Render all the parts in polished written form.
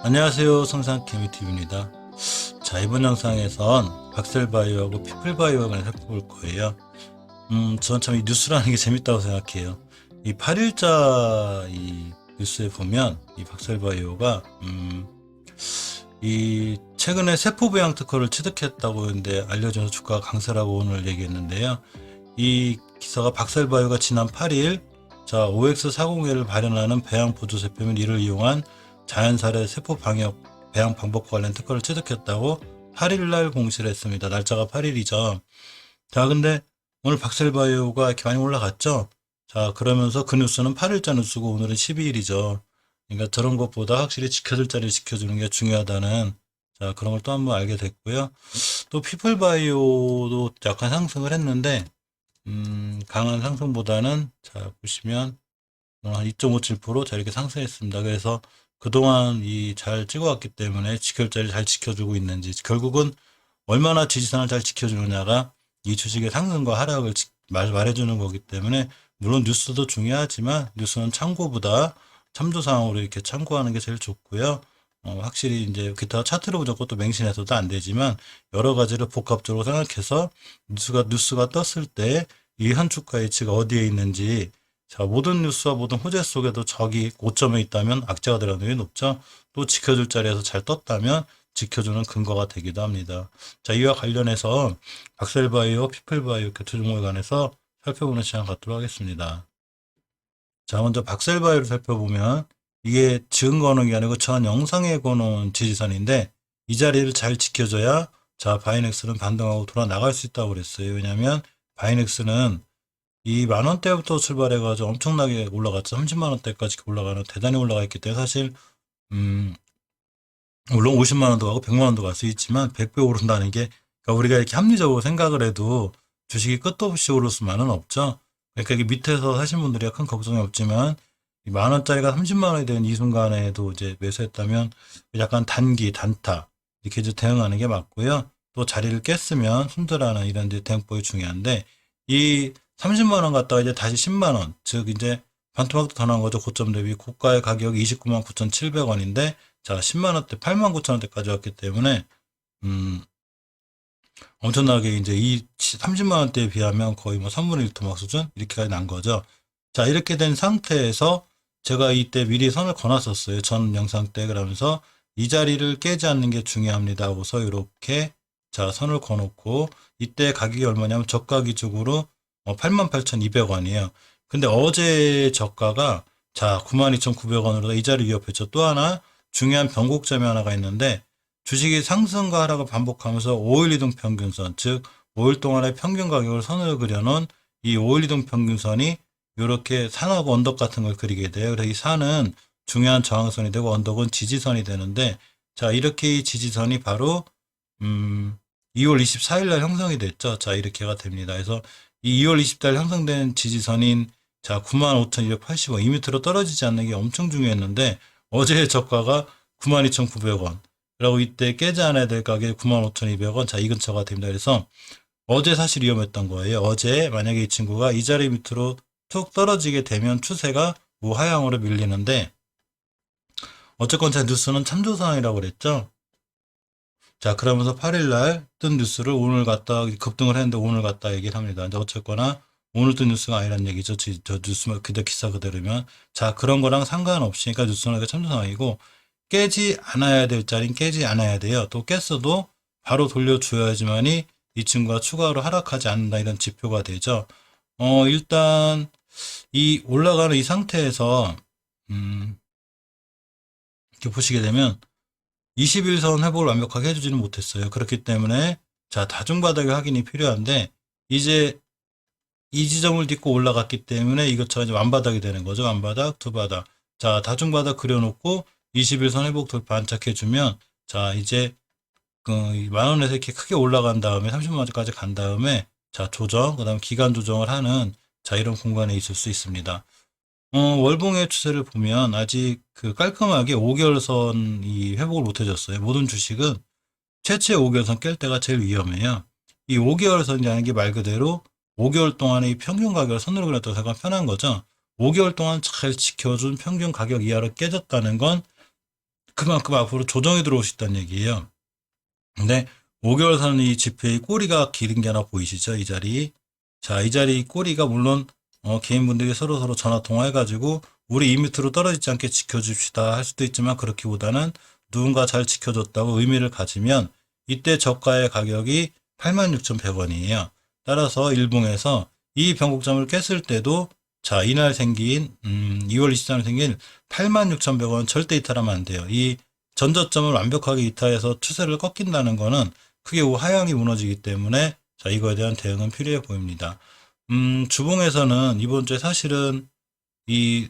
안녕하세요, 성상케미TV입니다. 자, 이번 영상에선 박셀바이오하고 피플바이오에 관해 살펴볼 거예요. 저는 참 이 뉴스라는 게 재밌다고 생각해요. 이 8일자 이 뉴스에 보면 이 박셀바이오가 이 최근에 세포배양 특허를 취득했다고 했는데 알려져서 주가가 강세라고 오늘 얘기했는데요. 이 기사가 박셀바이오가 지난 8일 자 OX401을 발현하는 배양 보조 제품인 이를 이용한 자연살해 세포 방역 배양 방법과 관련 특허를 취득했다고 8일날 공시를 했습니다. 날짜가 8일이죠. 자, 근데 오늘 박셀바이오가 이렇게 많이 올라갔죠. 자, 그러면서 그 뉴스는 8일자 뉴스고 오늘은 12일이죠. 그러니까 저런 것보다 확실히 지켜줄 자리를 지켜주는 게 중요하다는 자 그런 걸 또 한 번 알게 됐고요. 또 피플바이오도 약간 상승을 했는데 강한 상승보다는 자 보시면 한 2.57% 자 이렇게 상승했습니다. 그래서 그동안 이 잘 찍어왔기 때문에 지킬 자리를 잘 지켜주고 있는지 결국은 얼마나 지지선을 잘 지켜주느냐가 이 주식의 상승과 하락을 말해주는 거기 때문에 물론 뉴스도 중요하지만 뉴스는 참고보다 참조사항으로 이렇게 참고하는 게 제일 좋고요. 확실히 이제 기타 차트로 무조건 또 맹신해서도 안 되지만 여러 가지를 복합적으로 생각해서 뉴스가 떴을 때 이 한 주가 위치가 어디에 있는지 자 모든 뉴스와 모든 호재 속에도 적이 고점에 있다면 악재가 들어가는 게 높죠. 또 지켜줄 자리에서 잘 떴다면 지켜주는 근거가 되기도 합니다. 자 이와 관련해서 박셀바이오, 피플바이오 이렇게 두 종목에 관해서 살펴보는 시간 갖도록 하겠습니다. 자 먼저 박셀바이오를 살펴보면 이게 지금 거는 게 아니고 전 영상에 거는 지지선인데 이 자리를 잘 지켜줘야 자 바이넥스는 반등하고 돌아 나갈 수 있다고 그랬어요. 왜냐하면 바이넥스는 이 만원대부터 출발해가지고 엄청나게 올라갔죠. 30만원대까지 올라가는 대단히 올라가 있기 때문에 사실 물론 50만원도 가고 100만원도 갈 수 있지만 100배 오른다는 게 그러니까 우리가 이렇게 합리적으로 생각을 해도 주식이 끝도 없이 오를 수만은 없죠. 그러니까 이게 밑에서 사신 분들이 큰 걱정이 없지만 이 만원짜리가 30만원이 된 이 순간에도 이제 매수했다면 약간 단타 이렇게 이제 대응하는 게 맞고요. 또 자리를 깼으면 손절하는 이런 이제 대응법이 중요한데 이 30만원 갔다가 이제 다시 10만원 즉 이제 반토막도 더 나온 거죠. 고점 대비 고가의 가격이 29만 9,700원인데 자 10만원대 8만 9천원대까지 왔기 때문에 엄청나게 이제 이 30만원대에 비하면 거의 뭐 3분의 1 토막 수준 이렇게까지 난 거죠. 자 이렇게 된 상태에서 제가 이때 미리 선을 거놨었어요. 전 영상 때 그러면서 이 자리를 깨지 않는 게 중요합니다 하고서 이렇게 자 선을 거놓고 이때 가격이 얼마냐면 저가 기준으로 88,200원이에요. 근데 어제 저가가 자 92,900원으로 이 자리 위협했죠. 또 하나 중요한 변곡점이 하나가 있는데 주식이 상승과 하락을 반복하면서 5일 이동 평균선 즉 5일 동안의 평균 가격을 선을 그려놓은 이 5일 이동 평균선이 이렇게 산하고 언덕 같은 걸 그리게 돼요. 그래서 이 산은 중요한 저항선이 되고 언덕은 지지선이 되는데 자 이렇게 이 지지선이 바로 2월 24일 날 형성이 됐죠. 자 이렇게가 됩니다. 그래서 이 2월 20일 형성된 지지선인 자 95,280원 이 밑으로 떨어지지 않는 게 엄청 중요했는데 어제의 저가가 92,900원 그리고 이때 깨지 않아야 될 가격이 95,200원 자 이 근처가 됩니다. 그래서 어제 사실 위험했던 거예요. 어제 만약에 이 친구가 이 자리 밑으로 툭 떨어지게 되면 추세가 우하향으로 밀리는데 어쨌건 제 뉴스는 참조사항이라고 그랬죠. 자 그러면서 8일날 뜬 뉴스를 오늘 갖다 급등을 했는데 오늘 갖다 얘기를 합니다. 이제 어쨌거나 오늘 뜬 뉴스가 아니란 얘기죠. 저 뉴스만 그대 기사 그대로면 자 그런 거랑 상관없이 그러니까 뉴스는 참조사항이고 깨지 않아야 될 자리는 깨지 않아야 돼요. 또 깼어도 바로 돌려줘야지만이 이 친구가 추가로 하락하지 않는다 이런 지표가 되죠. 일단 이 올라가는 이 상태에서 이렇게 보시게 되면 21선 회복을 완벽하게 해주지는 못했어요. 그렇기 때문에 자 다중바닥의 확인이 필요한데 이제 이 지점을 딛고 올라갔기 때문에 이것처럼 이제 완바닥이 되는 거죠. 완바닥, 두바닥. 자 다중바닥 그려놓고 21선 회복 돌파 안착해주면 자 이제 그 만원에서 이렇게 크게 올라간 다음에 30만원까지 간 다음에 자 조정 그 다음 기간 조정을 하는 자 이런 공간에 있을 수 있습니다. 월봉의 추세를 보면 아직 그 깔끔하게 5개월선이 회복을 못 해줬어요. 모든 주식은 최초의 5개월선 깰 때가 제일 위험해요. 이 5개월선이라는 게 말 그대로 5개월 동안의 이 평균 가격을 선으로 그렸다고 생각하면 편한 거죠. 5개월 동안 잘 지켜준 평균 가격 이하로 깨졌다는 건 그만큼 앞으로 조정이 들어올 수 있다는 얘기예요. 근데 5개월 사는 이 지표의 꼬리가 기른 게 하나 보이시죠? 이 자리. 자, 이 자리 꼬리가 물론 개인분들이 서로 전화 통화해가지고 우리 이 밑으로 떨어지지 않게 지켜줍시다 할 수도 있지만 그렇기보다는 누군가 잘 지켜줬다고 의미를 가지면 이때 저가의 가격이 86,100원이에요. 따라서 일봉에서 이 변곡점을 깼을 때도 자, 이날 생긴 2월 23일 생긴 86,100원 절대 이탈하면 안 돼요. 이 전저점을 완벽하게 이탈해서 추세를 꺾인다는 거는 크게 하향이 무너지기 때문에 자, 이거에 대한 대응은 필요해 보입니다. 주봉에서는 이번 주에 사실은 이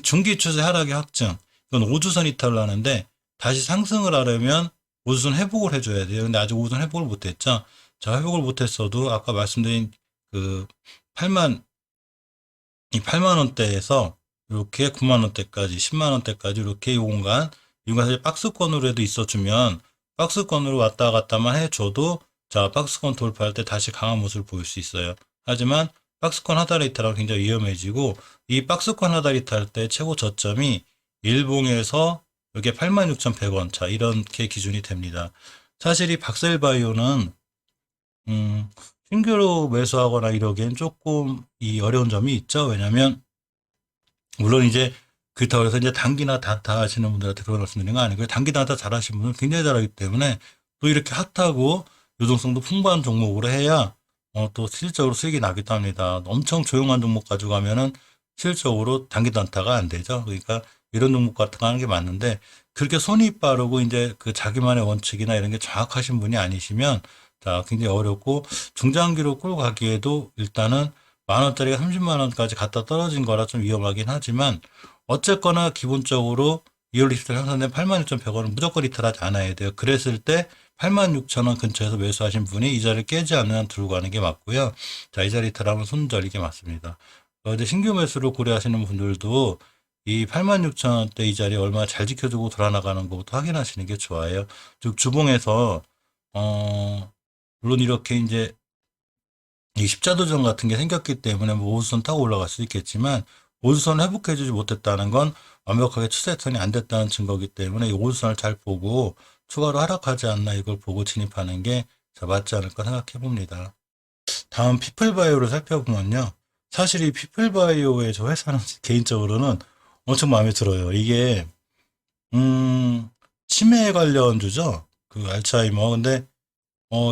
중기 추세 하락의 확증, 이건 5주선 이탈을 하는데 다시 상승을 하려면 5주선 회복을 해줘야 돼요. 근데 아직 5주선 회복을 못했죠. 자, 회복을 못했어도 아까 말씀드린 그 8만 원대에서 이렇게 9만 원대까지, 10만 원대까지 이렇게 이 공간 사실 박스권으로 해도 있어주면 박스권으로 왔다 갔다만 해줘도 자, 박스권 돌파할 때 다시 강한 모습을 보일 수 있어요. 하지만 박스권 하단에 이탈하면 굉장히 위험해지고 이 박스권 하단에 이탈할 때 최고 저점이 일봉에서 이게 86,100원. 자, 이렇게 기준이 됩니다. 사실 이 박셀바이오는 신규로 매수하거나 이러기엔 조금 이 어려운 점이 있죠. 왜냐면 물론 이제 그렇다고 해서 이제 단기나 단타 하시는 분들한테 그런 말씀드리는 거 아니고요. 단기 단타 잘 하시는 분은 굉장히 잘하기 때문에 또 이렇게 핫하고 유동성도 풍부한 종목으로 해야 또 실질적으로 수익이 나기도 합니다. 엄청 조용한 종목 가지고 가면은 실질적으로 단기 단타가 안 되죠. 그러니까 이런 종목 같은 거 하는 게 맞는데 그렇게 손이 빠르고 이제 그 자기만의 원칙이나 이런 게 정확하신 분이 아니시면 자, 굉장히 어렵고 중장기로 끌고 가기에도 일단은 만 원짜리가 30만 원까지 갔다 떨어진 거라 좀 위험하긴 하지만 어쨌거나 기본적으로 2월 20일 상승된 86,100원은 무조건 이탈하지 않아야 돼요. 그랬을 때 86,000원 근처에서 매수하신 분이 이 자리를 깨지 않는 한 들고 가는 게 맞고요. 자, 이 자리 이탈하면 손절이게 맞습니다. 이제 신규 매수를 고려하시는 분들도 이 86,000원대 이 자리 얼마나 잘 지켜주고 돌아나가는 것부터 확인하시는 게 좋아요. 즉 주봉에서 물론 이렇게 이제 이 십자도전 같은 게 생겼기 때문에 뭐 5주선 타고 올라갈 수 있겠지만 5주선 회복해주지 못했다는 건 완벽하게 추세선이 안 됐다는 증거이기 때문에 이 5주선을 잘 보고 추가로 하락하지 않나 이걸 보고 진입하는 게 맞지 않을까 생각해 봅니다. 다음 피플바이오를 살펴보면요. 사실 이 피플바이오의 저 회사는 개인적으로는 엄청 마음에 들어요. 이게 치매 관련주죠. 그 알츠하이머. 근데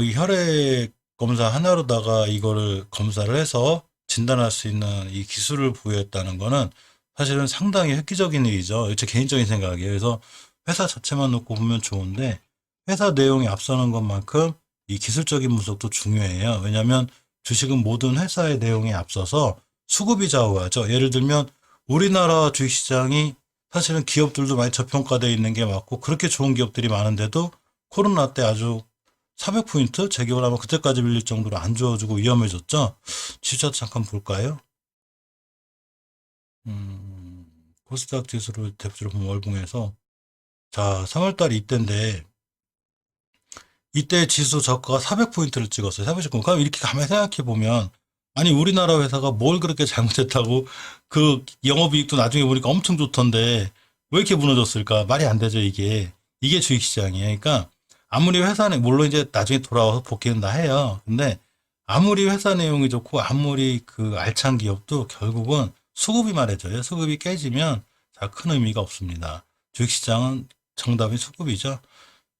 이 혈액 검사 하나로다가 이거를 검사를 해서 진단할 수 있는 이 기술을 부여했다는 거는 사실은 상당히 획기적인 일이죠. 제 개인적인 생각이에요. 그래서 회사 자체만 놓고 보면 좋은데 회사 내용이 앞서는 것만큼 이 기술적인 분석도 중요해요. 왜냐하면 주식은 모든 회사의 내용에 앞서서 수급이 좌우하죠. 예를 들면 우리나라 주식시장이 사실은 기업들도 많이 저평가되어 있는 게 맞고 그렇게 좋은 기업들이 많은데도 코로나 때 아주 400포인트 재기업을 하면 그때까지 밀릴 정도로 안 좋아지고 위험해졌죠. 지수차트 잠깐 볼까요? 코스닥 지수를 대표적으로 보면 월봉에서 자 3월달 이때인데 이때 지수 저가가 400포인트를 찍었어요. 400포인트. 그럼 이렇게 가만히 생각해 보면 아니 우리나라 회사가 뭘 그렇게 잘못했다고 그 영업이익도 나중에 보니까 엄청 좋던데 왜 이렇게 무너졌을까? 말이 안 되죠 이게. 이게 주식시장이에요. 그러니까 아무리 회사 내 물론 이제 나중에 돌아와서 복귀는 다 해요. 근데 아무리 회사 내용이 좋고 아무리 그 알찬 기업도 결국은 수급이 말해줘요. 수급이 깨지면 자, 큰 의미가 없습니다. 주식시장은 정답이 수급이죠.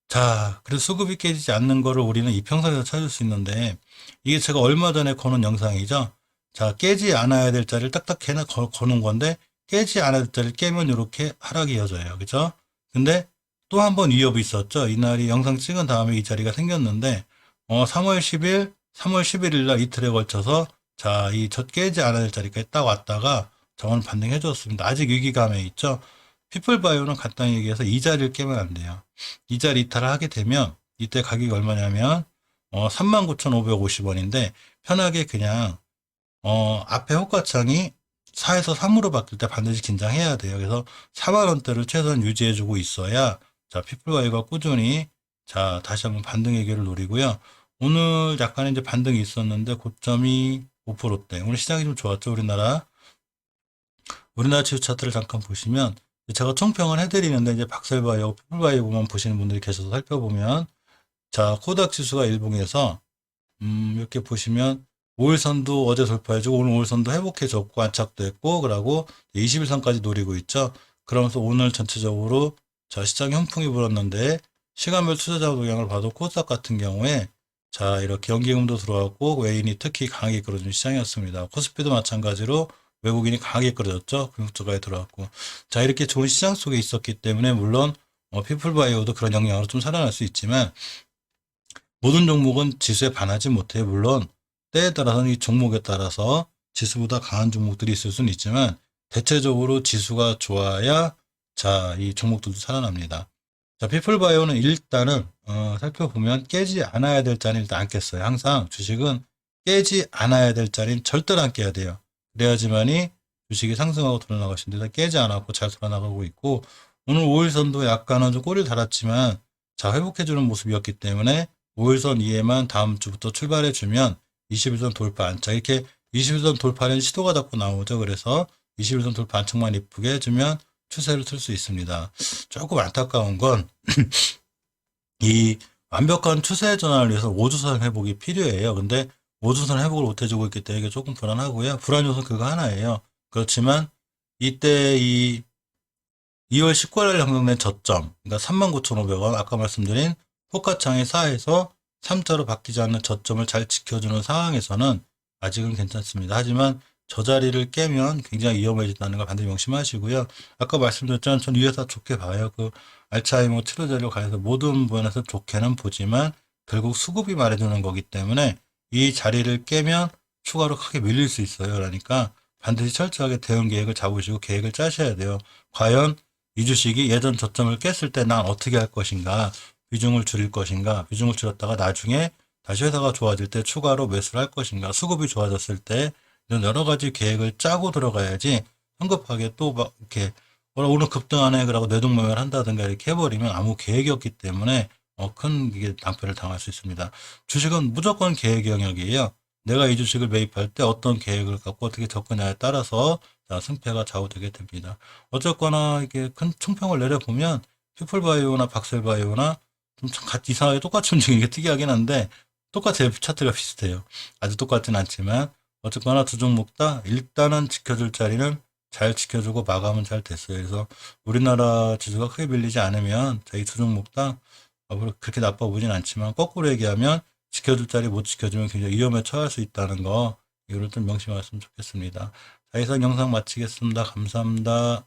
자, 그래서 수급이 깨지지 않는 거를 우리는 이평선에서 찾을 수 있는데 이게 제가 얼마 전에 거는 영상이죠. 자, 깨지 않아야 될 자리를 딱딱 해나 거는 건데 깨지 않아야 될 자리를 깨면 이렇게 하락이 이어져요. 그죠? 근데 또 한 번 위협이 있었죠. 이날이 영상 찍은 다음에 이 자리가 생겼는데 3월 10일, 3월 11일 날 이틀에 걸쳐서 자, 이 깨지 않아야 될 자리까지 딱 왔다가 저건 반등해 줬습니다. 아직 위기감에 있죠. 피플바이오는 간단히 얘기해서 이 자리를 깨면 안 돼요. 이 자리 이탈을 하게 되면 이때 가격이 얼마냐면 39,550원인데 편하게 그냥 앞에 호가창이 4에서 3으로 바뀔 때 반드시 긴장해야 돼요. 그래서 4만 원대를 최소한 유지해주고 있어야 자 피플바이오가 꾸준히 자 다시 한번 반등의 기회를 노리고요. 오늘 약간 이제 반등이 있었는데 고점이 5%대. 오늘 시장이 좀 좋았죠, 우리나라. 우리나라 지수 차트를 잠깐 보시면 제가 총평을 해드리는데 이제 박셀바이오, 피플바이오만 보시는 분들이 계셔서 살펴보면 자, 코닥 지수가 일봉에서 이렇게 보시면 5일선도 어제 돌파해주고 오늘 5일선도 회복해줬고 안착도 했고 그러고 21선까지 노리고 있죠. 그러면서 오늘 전체적으로 자, 시장에 훈풍이 불었는데 시간별 투자자 동향을 봐도 코스닥 같은 경우에 자, 이렇게 연기금도 들어왔고 외인이 특히 강하게 이끌어준 시장이었습니다. 코스피도 마찬가지로 외국인이 강하게 이끌어졌죠. 금융주가에 들어왔고. 자, 이렇게 좋은 시장 속에 있었기 때문에 물론 피플바이오도 그런 영향으로 좀 살아날 수 있지만 모든 종목은 지수에 반하지 못해요. 물론 때에 따라서는 이 종목에 따라서 지수보다 강한 종목들이 있을 수는 있지만 대체적으로 지수가 좋아야 자, 이 종목들도 살아납니다. 자, 피플바이오는 일단은 살펴보면 깨지 않아야 될 자리는 일단 안 깼어요. 항상 주식은 깨지 않아야 될 자리는 절대로 안 깨야 돼요. 그래야지만이 주식이 상승하고 돌아나가시는데 깨지 않았고 잘 돌아나가고 있고 오늘 5일선도 약간은 좀 꼬리를 달았지만 자, 회복해주는 모습이었기 때문에 5일선 이에만 다음 주부터 출발해주면 21선 돌파 안착 이렇게 21선 돌파는 시도가 자꾸 나오죠. 그래서 21선 돌파 안착만 이쁘게 해주면 추세를 틀 수 있습니다. 조금 안타까운 건 이 완벽한 추세 전환을 위해서 5주선 회복이 필요해요. 근데 5주선 회복을 못 해주고 있기 때문에 이게 조금 불안하고요. 불안 요소는 그거 하나예요. 그렇지만 이때 이 2월 19일 날 형성된 저점, 그러니까 39,500원, 아까 말씀드린 호가창의 4에서 3자로 바뀌지 않는 저점을 잘 지켜주는 상황에서는 아직은 괜찮습니다. 하지만 저 자리를 깨면 굉장히 위험해진다는 걸 반드시 명심하시고요. 아까 말씀드렸지만 전 이 회사 좋게 봐요. 그 알츠하이머 치료제로 가해서 모든 부분에서 좋게는 보지만 결국 수급이 말해주는 거기 때문에 이 자리를 깨면 추가로 크게 밀릴 수 있어요. 그러니까 반드시 철저하게 대응 계획을 잡으시고 계획을 짜셔야 돼요. 과연 이 주식이 예전 저점을 깼을 때 난 어떻게 할 것인가, 비중을 줄일 것인가, 비중을 줄였다가 나중에 다시 회사가 좋아질 때 추가로 매수를 할 것인가, 수급이 좋아졌을 때 이런 여러 가지 계획을 짜고 들어가야지 성급하게 또 막 이렇게 오늘 급등하네 그러고 뇌동매매를 한다든가 이렇게 해버리면 아무 계획이 없기 때문에 큰 이게 낭패를 당할 수 있습니다. 주식은 무조건 계획 영역이에요. 내가 이 주식을 매입할 때 어떤 계획을 갖고 어떻게 접근하냐에 따라서 승패가 좌우되게 됩니다. 어쨌거나 이게 큰 총평을 내려보면 피플바이오나 박셀바이오나 좀 같이 이상하게 똑같이 움직이는 게 특이하긴 한데 똑같아요. 차트가 비슷해요. 아주 똑같진 않지만 어쨌거나 두 종목 다 일단은 지켜줄 자리는 잘 지켜주고 마감은 잘 됐어요. 그래서 우리나라 지수가 크게 밀리지 않으면 저희 두 종목 다 그렇게 나빠 보진 않지만 거꾸로 얘기하면 지켜줄 자리 못 지켜주면 굉장히 위험에 처할 수 있다는 거 이거를 좀 명심하셨으면 좋겠습니다. 자, 이상 영상 마치겠습니다. 감사합니다.